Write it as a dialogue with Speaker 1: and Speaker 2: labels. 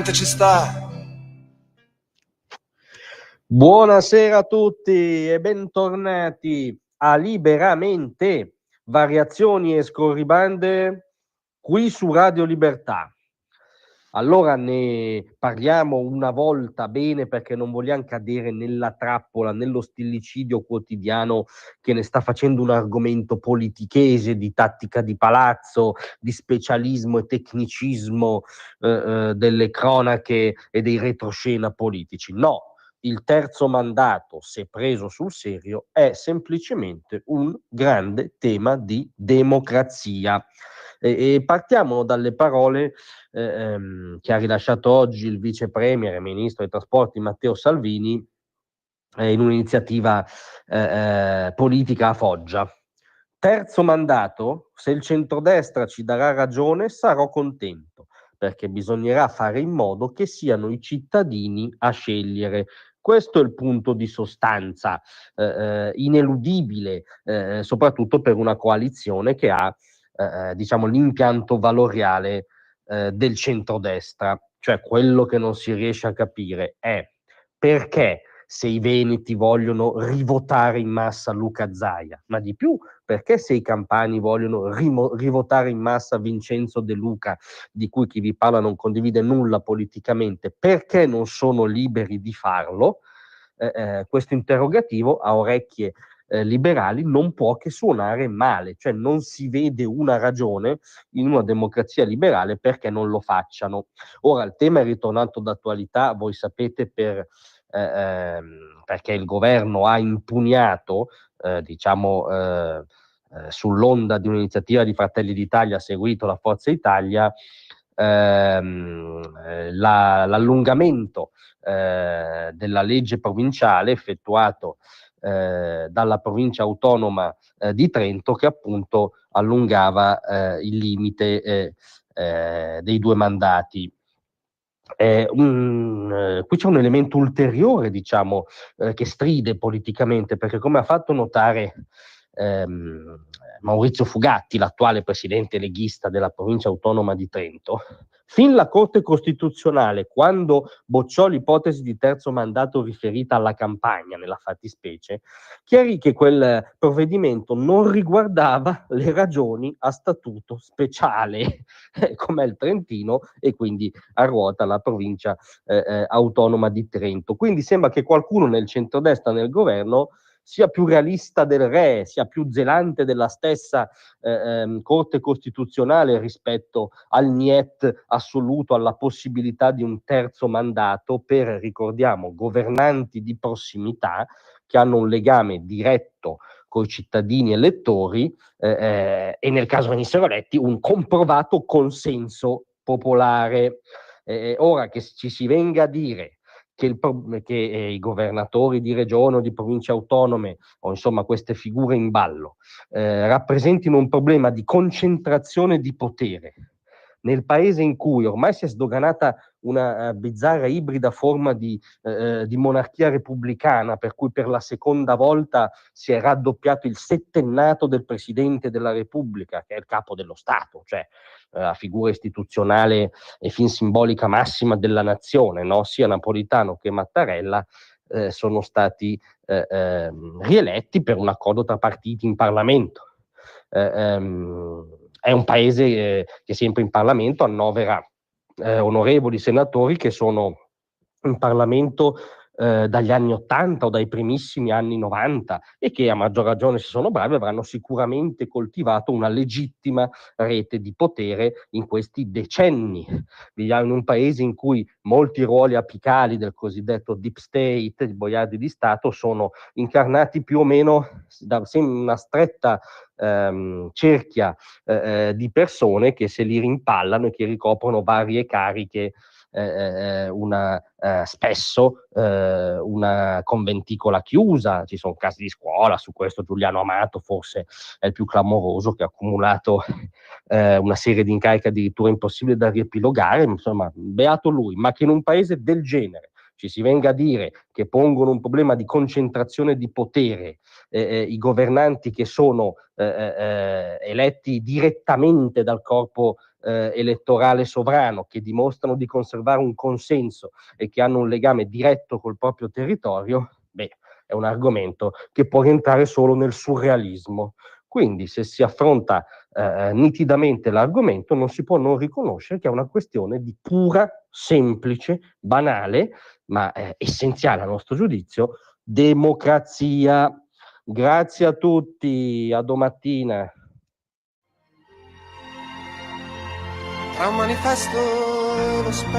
Speaker 1: Liberamente ci sta.
Speaker 2: Buonasera a tutti e bentornati a Liberamente, variazioni e scorribande qui su Radio Libertà. Allora ne parliamo una volta bene, perché non vogliamo cadere nella trappola, nello stillicidio quotidiano che ne sta facendo un argomento politichese, di tattica di palazzo, di specialismo e tecnicismo delle cronache e dei retroscena politici. No, il terzo mandato, se preso sul serio, è semplicemente un grande tema di democrazia. E partiamo dalle parole che ha rilasciato oggi il vice premier e ministro dei trasporti Matteo Salvini in un'iniziativa politica a Foggia. Terzo mandato, se il centrodestra ci darà ragione sarò contento, perché bisognerà fare in modo che siano i cittadini a scegliere. Questo è il punto di sostanza ineludibile, soprattutto per una coalizione che ha diciamo l'impianto valoriale del centrodestra. Cioè, quello che non si riesce a capire è perché, se i veneti vogliono rivotare in massa Luca Zaia, ma di più perché, se i campani vogliono rivotare in massa Vincenzo De Luca, di cui chi vi parla non condivide nulla politicamente, perché non sono liberi di farlo? Questo interrogativo a orecchie liberali non può che suonare male, cioè non si vede una ragione in una democrazia liberale perché non lo facciano. Ora il tema è ritornato d'attualità, voi sapete, perché il governo ha impugnato, sull'onda di un'iniziativa di Fratelli d'Italia seguito da Forza Italia, l'allungamento della legge provinciale effettuato dalla provincia autonoma di Trento, che appunto allungava il limite dei 2 mandati. Qui c'è un elemento ulteriore, diciamo, che stride politicamente, perché, come ha fatto notare Maurizio Fugatti, l'attuale presidente leghista della provincia autonoma di Trento, fin la Corte Costituzionale, quando bocciò l'ipotesi di terzo mandato riferita alla Campania nella fattispecie, chiarì che quel provvedimento non riguardava le regioni a statuto speciale come il Trentino, e quindi a ruota la provincia autonoma di Trento. Quindi sembra che qualcuno nel centrodestra, nel governo, sia più realista del re, sia più zelante della stessa Corte Costituzionale rispetto al niet assoluto, alla possibilità di un terzo mandato per, ricordiamo, governanti di prossimità che hanno un legame diretto con i cittadini elettori e, nel caso venissero eletti, un comprovato consenso popolare. Ora che ci si venga a dire che i governatori di regione o di province autonome, o insomma queste figure in ballo, rappresentino un problema di concentrazione di potere nel paese in cui ormai si è sdoganata una bizzarra ibrida forma di monarchia repubblicana, per cui per la seconda volta si è raddoppiato il settennato del Presidente della Repubblica, che è il capo dello Stato, cioè la figura istituzionale e fin simbolica massima della nazione, no? Sia Napolitano che Mattarella sono stati rieletti per un accordo tra partiti in Parlamento. È un paese che sempre in Parlamento annovera onorevoli senatori che sono in Parlamento dagli anni 80 o dai primissimi anni 90, e che, a maggior ragione, se sono bravi, avranno sicuramente coltivato una legittima rete di potere in questi decenni. Viviamo in un paese in cui molti ruoli apicali del cosiddetto deep state, i boiardi di Stato, sono incarnati più o meno da una stretta cerchia di persone che se li rimpallano e che ricoprono varie cariche, spesso una conventicola chiusa. Ci sono casi di scuola, su questo Giuliano Amato forse è il più clamoroso, che ha accumulato una serie di incarichi addirittura impossibili da riepilogare, insomma, beato lui. Ma che in un paese del genere ci si venga a dire che pongono un problema di concentrazione di potere i governanti che sono eletti direttamente dal corpo elettorale sovrano, che dimostrano di conservare un consenso e che hanno un legame diretto col proprio territorio, beh, è un argomento che può rientrare solo nel surrealismo. Quindi, se si affronta nitidamente l'argomento, non si può non riconoscere che è una questione di pura, semplice, banale, ma essenziale a nostro giudizio, democrazia. Grazie a tutti, a domattina.
Speaker 1: Tra un manifesto e lo specchio